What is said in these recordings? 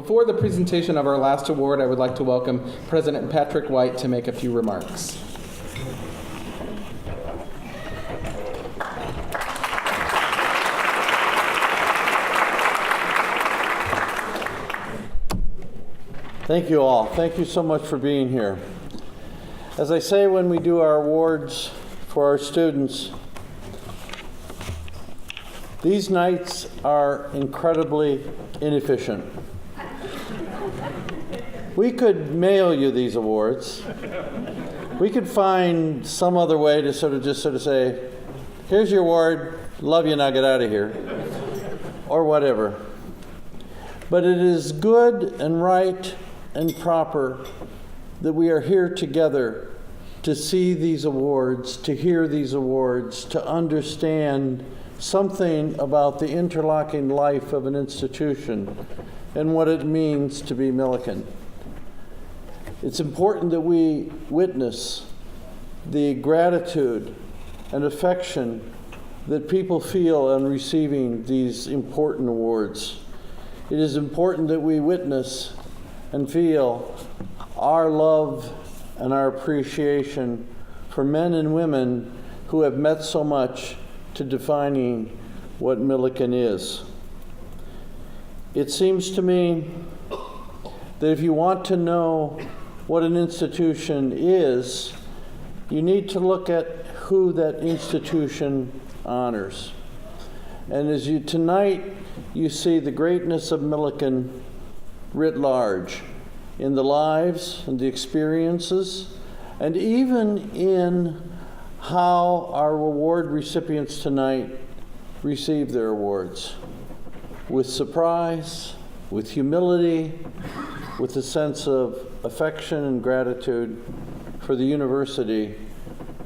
before the presentation of our last award, I would like to welcome President Patrick White to make a few remarks. Thank you all. Thank you so much for being here. As I say when we do our awards for our students, these nights are incredibly inefficient. We could mail you these awards. We could find some other way to sort of say, here's your award, love you, now get out of here, or whatever. But it is good and right and proper that we are here together to see these awards, to hear these awards, to understand something about the interlocking life of an institution and what it means to be Millikin. It's important that we witness the gratitude and affection that people feel on receiving these important awards. It is important that we witness and feel our love and our appreciation for men and women who have meant so much to defining what Millikin is. It seems to me that if you want to know what an institution is, you need to look at who that institution honors. And as you tonight, you see the greatness of Millikin writ large in the lives and the experiences, and even in how our award recipients tonight receive their awards. With surprise, with humility, with a sense of affection and gratitude for the university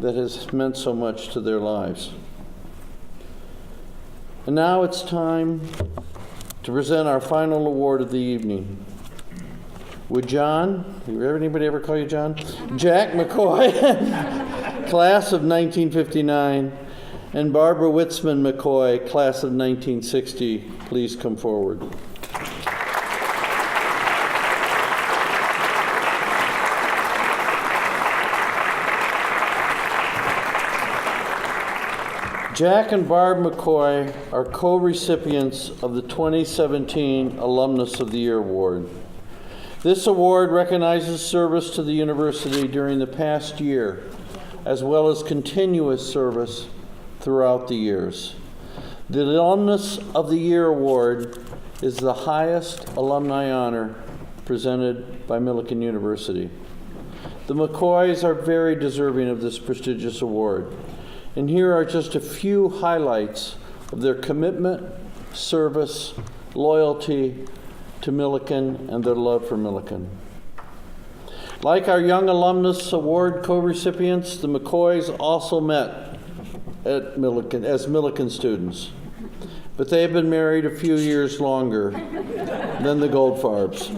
that has meant so much to their lives. And now it's time to present our final award of the evening. Would John, anybody ever call you John? Jack McCoy, class of 1959, and Barbara Witzeman McCoy, class of 1960, please come forward. Jack and Barb McCoy are co-recipients of the 2017 Alumnus of the Year Award. This award recognizes service to the university during the past year, as well as continuous service throughout the years. The Alumnus of the Year Award is the highest alumni honor presented by Millikin University. The McCoys are very deserving of this prestigious award, and here are just a few highlights of their commitment, service, loyalty to Millikin, and their love for Millikin. Like our Young Alumnus Award co-recipients, the McCoys also met at Millikin as Millikin students, but they have been married a few years longer than the Goldfarbs.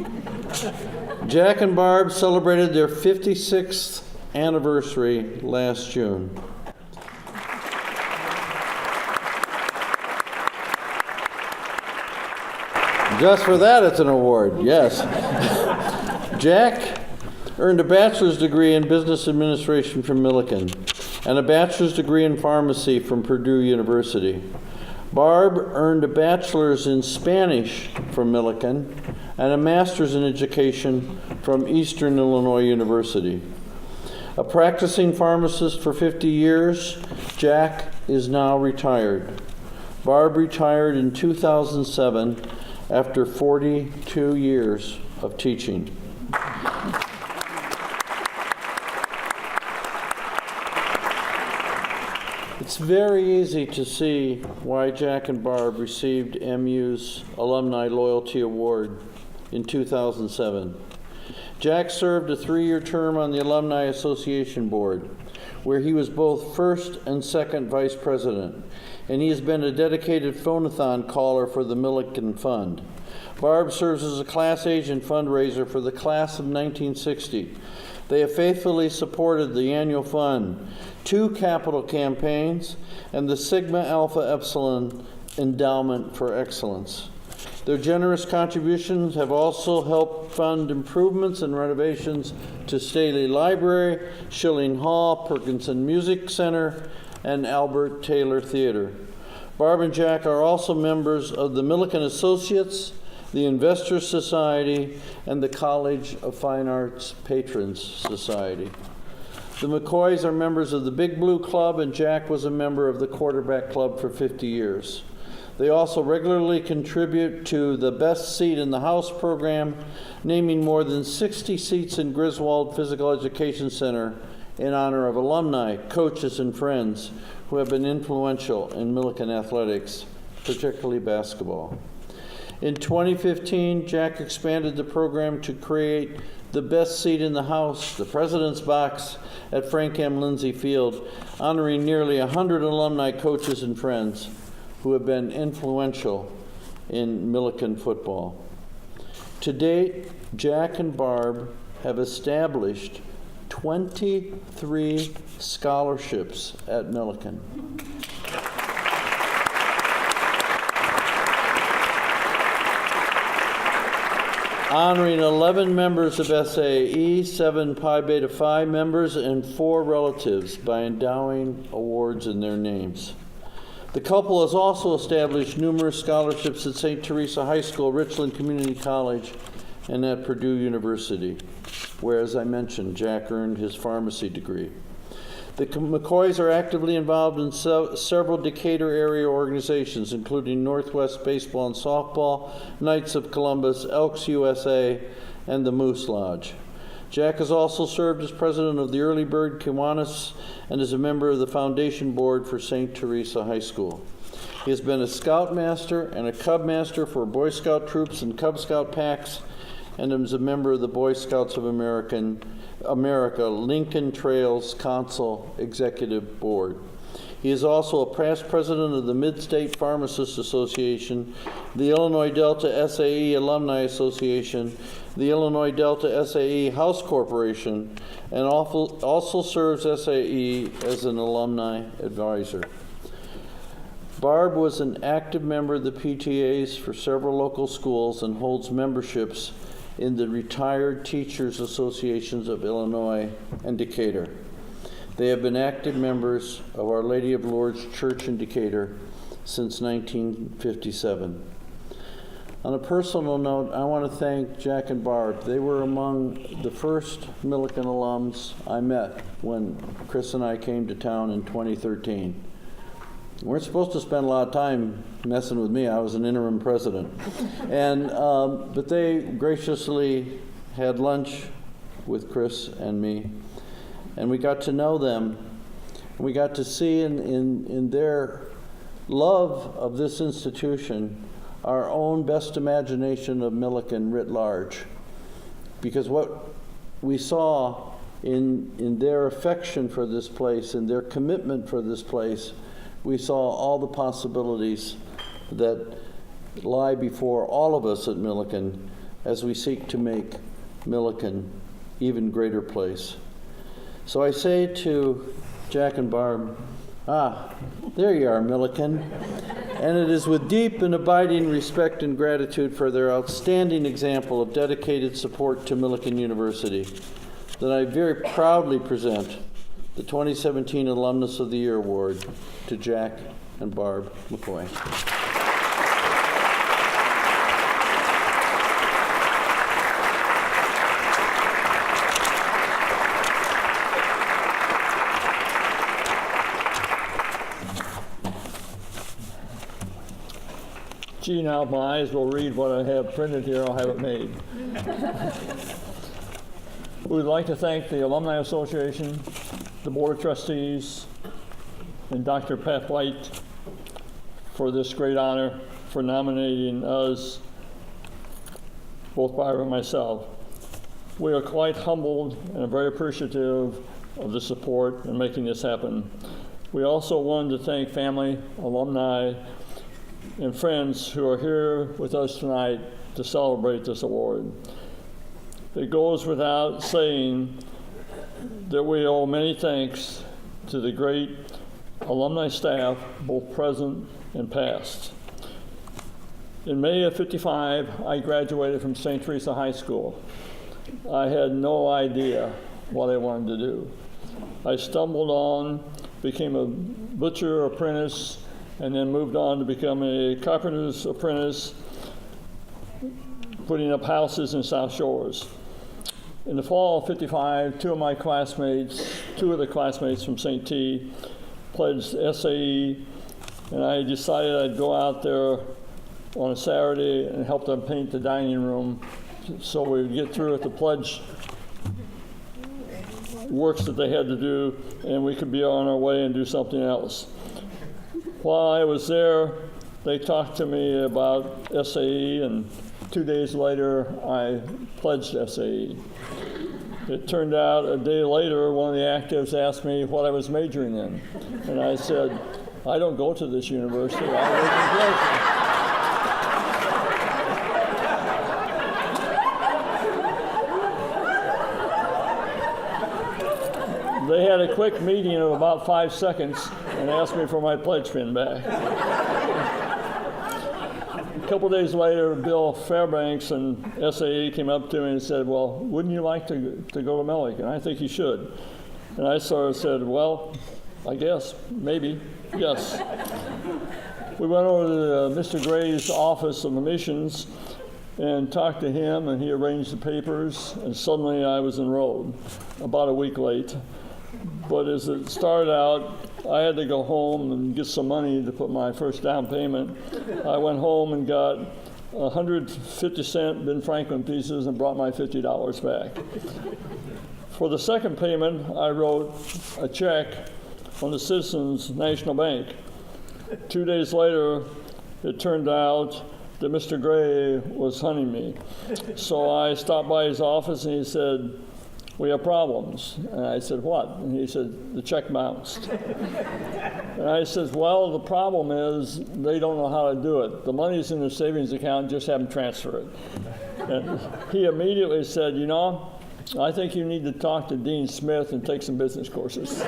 Jack and Barb celebrated their 56th anniversary last June. Just for that, it's an award, yes. Jack earned a bachelor's degree in business administration from Millikin and a bachelor's degree in pharmacy from Purdue University. Barb earned a bachelor's in Spanish from Millikin and a master's in education from Eastern Illinois University. A practicing pharmacist for 50 years, Jack is now retired. Barb retired in 2007 after 42 years of teaching. It's very easy to see why Jack and Barb received MU's Alumni Loyalty Award in 2007. Jack served a 3-year term on the Alumni Association Board, where he was both first and second vice president, and he has been a dedicated phone-a-thon caller for the Millikin Fund. Barb serves as a class agent fundraiser for the class of 1960. They have faithfully supported the annual fund, 2 capital campaigns, and the Sigma Alpha Epsilon Endowment for Excellence. Their generous contributions have also helped fund improvements and renovations to Staley Library, Schilling Hall, Perkinson Music Center, and Albert Taylor Theater. Barb and Jack are also members of the Millikin Associates, the Investors Society, and the College of Fine Arts Patrons Society. The McCoys are members of the Big Blue Club, and Jack was a member of the Quarterback Club for 50 years. They also regularly contribute to the Best Seat in the House program, naming more than 60 seats in Griswold Physical Education Center in honor of alumni, coaches, and friends who have been influential in Millikin athletics, particularly basketball. In 2015, Jack expanded the program to create the Best Seat in the House, the President's Box, at Frank M. Lindsay Field, honoring nearly 100 alumni, coaches, and friends who have been influential in Millikin football. To date, Jack and Barb have established 23 scholarships at Millikin. Honoring 11 members of SAE, 7 Pi Beta Phi members, and 4 relatives by endowing awards in their names. The couple has also established numerous scholarships at St. Teresa High School, Richland Community College, and at Purdue University, where, as I mentioned, Jack earned his pharmacy degree. The McCoys are actively involved in several Decatur area organizations, including Northwest Baseball and Softball, Knights of Columbus, Elks USA, and the Moose Lodge. Jack has also served as president of the Early Bird Kiwanis and is a member of the foundation board for St. Teresa High School. He has been a Scoutmaster and a Cub Master for Boy Scout troops and Cub Scout packs, and is a member of the Boy Scouts of America Lincoln Trails Council Executive Board. He is also a past president of the Mid-State Pharmacist Association, the Illinois Delta SAE Alumni Association, the Illinois Delta SAE House Corporation, and also serves SAE as an alumni advisor. Barb was an active member of the PTAs for several local schools and holds memberships in the Retired Teachers Associations of Illinois and Decatur. They have been active members of Our Lady of Lourdes Church in Decatur since 1957. On a personal note, I want to thank Jack and Barb. They were among the first Millikin alums I met when Chris and I came to town in 2013. We weren't supposed to spend a lot of time messing with me. I was an interim president. But they graciously had lunch with Chris and me, and we got to know them. And we got to see in their love of this institution our own best imagination of Millikin writ large. Because what we saw in their affection for this place and their commitment for this place, we saw all the possibilities that lie before all of us at Millikin as we seek to make Millikin even greater place. So I say to Jack and Barb, there you are, Millikin. And it is with deep and abiding respect and gratitude for their outstanding example of dedicated support to Millikin University that I very proudly present the 2017 Alumnus of the Year Award to Jack and Barb McCoy. Gee, now if my eyes will read what I have printed here, I'll have it made. We would like to thank the Alumni Association, the Board of Trustees, and Dr. Pat White for this great honor for nominating us, both Barbara and myself. We are quite humbled and very appreciative of the support in making this happen. We also wanted to thank family, alumni, and friends who are here with us tonight to celebrate this award. It goes without saying that we owe many thanks to the great alumni staff, both present and past. In May of '55, I graduated from St. Teresa High School. I had no idea what I wanted to do. I stumbled on, became a butcher apprentice, and then moved on to become a carpenter's apprentice, putting up houses in South Shores. In the fall of '55, two of the classmates from St. T pledged SAE, and I decided I'd go out there on a Saturday and help them paint the dining room so we would get through with the pledge works that they had to do, and we could be on our way and do something else. While I was there, they talked to me about SAE, and 2 days later, I pledged SAE. It turned out a day later, one of the actives asked me what I was majoring in, and I said, I don't go to this university, I live in Millikin. They had a quick meeting of about 5 seconds and asked me for my pledge pin back. A couple days later, Bill Fairbanks and SAE came up to me and said, well, wouldn't you like to go to Millikin? I think you should. And I sort of said, well, I guess, maybe, yes. We went over to Mr. Gray's office of admissions and talked to him, and he arranged the papers, and suddenly I was enrolled, about a week late. But as it started out, I had to go home and get some money to put my first down payment. I went home and got 150-cent Ben Franklin pieces and brought my $50 back. For the second payment, I wrote a check on the Citizens National Bank. 2 days later, it turned out that Mr. Gray was hunting me. So I stopped by his office and he said, we have problems. And I said, what? And he said, the check bounced. And I said, well, the problem is they don't know how to do it. The money's in the savings account, just have them transfer it. And he immediately said, you know, I think you need to talk to Dean Smith and take some business courses.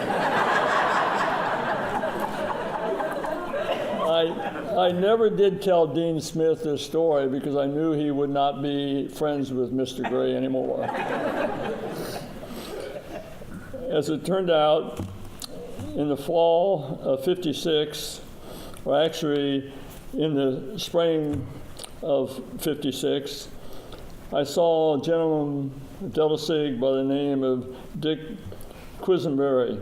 I never did tell Dean Smith this story because I knew he would not be friends with Mr. Gray anymore. As it turned out, in the fall of '56, or actually in the spring of '56, I saw a gentleman, Delta Sig, by the name of Dick Quisenberry,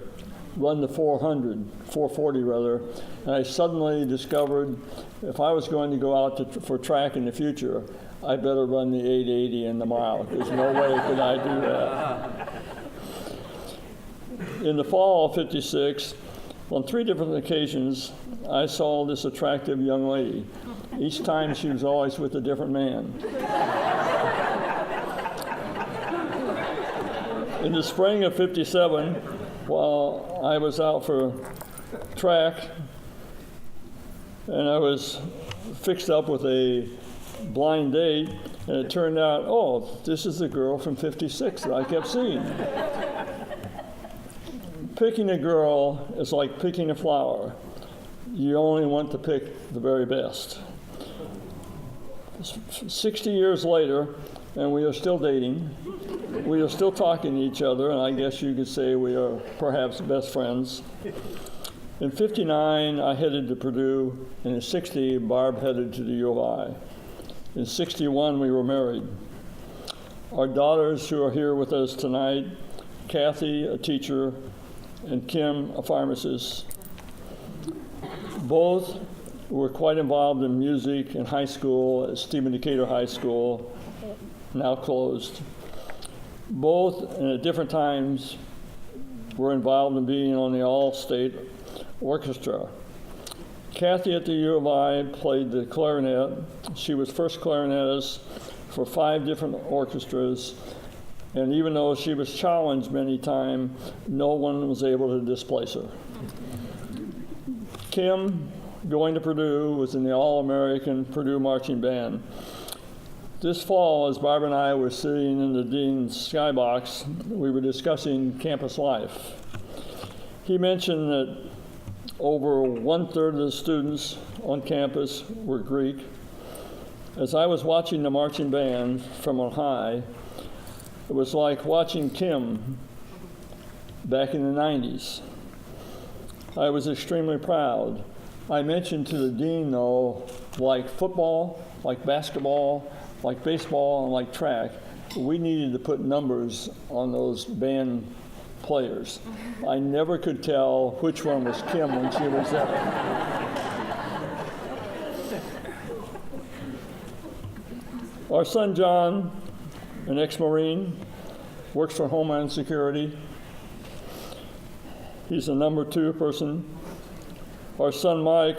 run the 440 rather, and I suddenly discovered if I was going to go out for track in the future, I better run the 880 in the mile. There's no way could I do that. In the fall of '56, on 3 different occasions, I saw this attractive young lady. Each time she was always with a different man. In the spring of '57, while I was out for track, and I was fixed up with a blind date, and it turned out, oh, this is the girl from '56 that I kept seeing. Picking a girl is like picking a flower. You only want to pick the very best. 60 years later, and we are still dating. We are still talking to each other, and I guess you could say we are perhaps best friends. In '59, I headed to Purdue, and in '60, Barb headed to the U of I. In '61, we were married. Our daughters who are here with us tonight, Kathy, a teacher, and Kim, a pharmacist, both were quite involved in music in high school at Stephen Decatur High School, now closed. Both, and at different times, were involved in being on the all-state orchestra. Kathy at the U of I played the clarinet. She was first clarinetist for 5 different orchestras, and even though she was challenged many times, no one was able to displace her. Kim, going to Purdue, was in the All-American Purdue Marching Band. This fall, as Barbara and I were sitting in the dean's skybox, we were discussing campus life. He mentioned that over 1/3 of the students on campus were Greek, As I was watching the marching band from on high, it was like watching Kim back in the 90s. I was extremely proud. I mentioned to the dean, though, like football, like basketball, like baseball, and like track, we needed to put numbers on those band players. I never could tell which one was Kim when she was there. Our son John, an ex-Marine, works for Homeland Security. He's the number 2 person. Our son Mike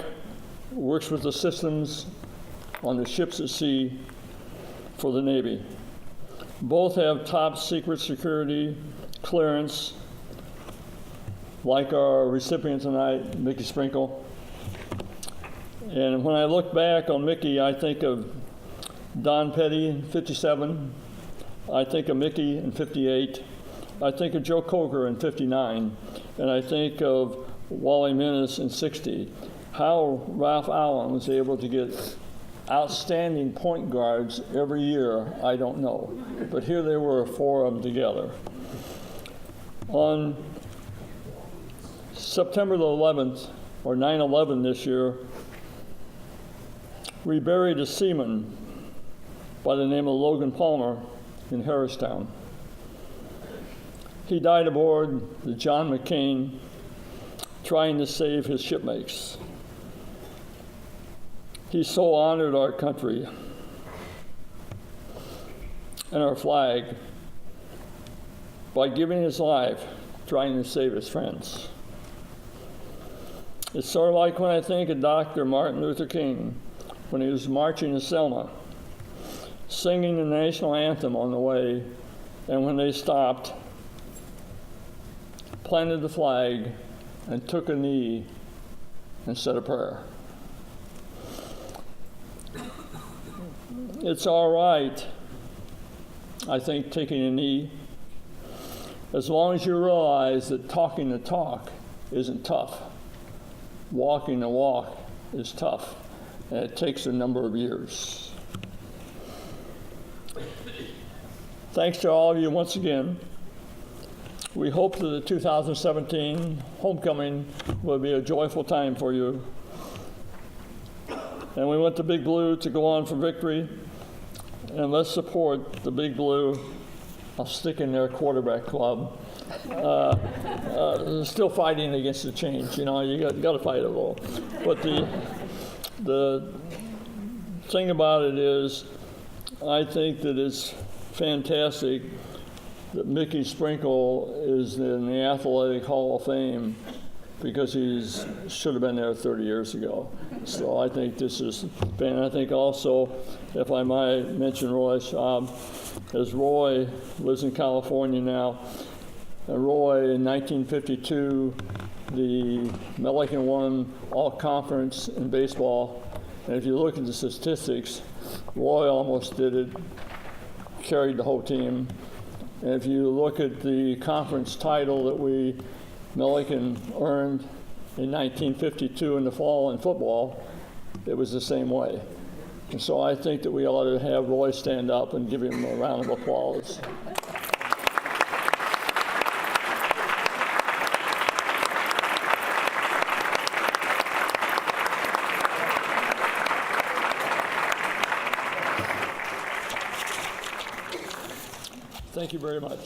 works with the systems on the ships at sea for the Navy. Both have top secret security clearance, like our recipient tonight, Mickey Sprinkle. And when I look back on Mickey, I think of Don Petty in 57. I think of Mickey in 58. I think of Joe Coker in 59. And I think of Wally Minnis in 60. How Ralph Allen was able to get outstanding point guards every year, I don't know. But here they were, 4 of them together. On September the 11th, or 9/11 this year, we buried a seaman by the name of Logan Palmer in Harristown. He died aboard the John McCain trying to save his shipmates. He so honored our country and our flag by giving his life trying to save his friends. It's sort of like when I think of Dr. Martin Luther King when he was marching to Selma, singing the national anthem on the way, and when they stopped, planted the flag, and took a knee and said a prayer. It's all right, I think, taking a knee, as long as you realize that talking the talk isn't tough. Walking the walk is tough, and it takes a number of years. Thanks to all of you once again. We hope that the 2017 homecoming will be a joyful time for you. And we want the Big Blue to go on for victory. And let's support the Big Blue. I'll stick in their quarterback club. Still fighting against the change. You know, you got to fight it all. But the thing about it is, I think that it's fantastic that Mickey Sprinkle is in the Athletic Hall of Fame because he should have been there 30 years ago. So I think this is, and I think also, if I might mention Roy Schaub, as Roy lives in California now, and Roy in 1952, the Millikin won all conference in baseball. And if you look at the statistics, Roy almost did it, carried the whole team. And if you look at the conference title that Millikin earned in 1952 in the fall in football, it was the same way. And so I think that we ought to have Roy stand up and give him a round of applause. Thank you very much.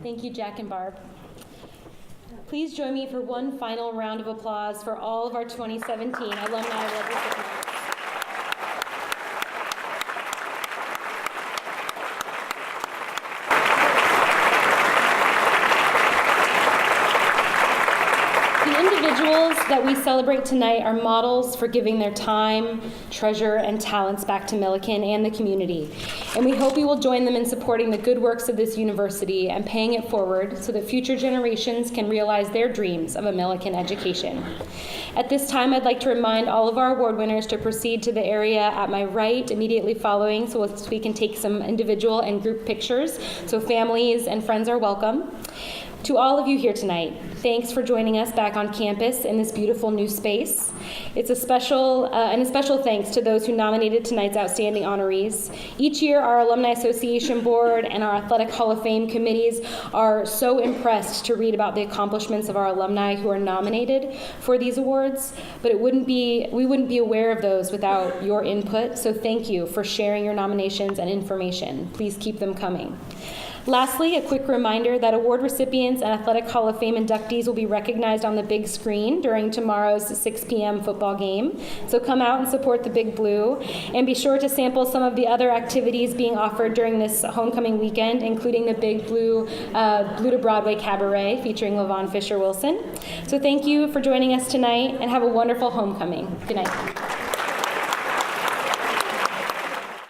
Thank you, Jack and Barb. Please join me for one final round of applause for all of our 2017 Alumni Award recipients. The individual individuals that we celebrate tonight are models for giving their time, treasure, and talents back to Millikin and the community. And we hope you will join them in supporting the good works of this university and paying it forward so that future generations can realize their dreams of a Millikin education. At this time, I'd like to remind all of our award winners to proceed to the area at my right immediately following so we can take some individual and group pictures, so families and friends are welcome. To all of you here tonight, thanks for joining us back on campus in this beautiful new space. It's a special thanks to those who nominated tonight's outstanding honorees. Each year, our Alumni Association Board and our Athletic Hall of Fame committees are so impressed to read about the accomplishments of our alumni who are nominated for these awards, but we wouldn't be aware of those without your input, so thank you for sharing your nominations and information. Please keep them coming. Lastly, a quick reminder that award recipients and Athletic Hall of Fame inductees will be recognized on the big screen during tomorrow's 6 p.m. football game. So come out and support the Big Blue. And be sure to sample some of the other activities being offered during this homecoming weekend, including the Big Blue Blue to Broadway Cabaret featuring LaVon Fisher-Wilson. So thank you for joining us tonight and have a wonderful homecoming. Good night.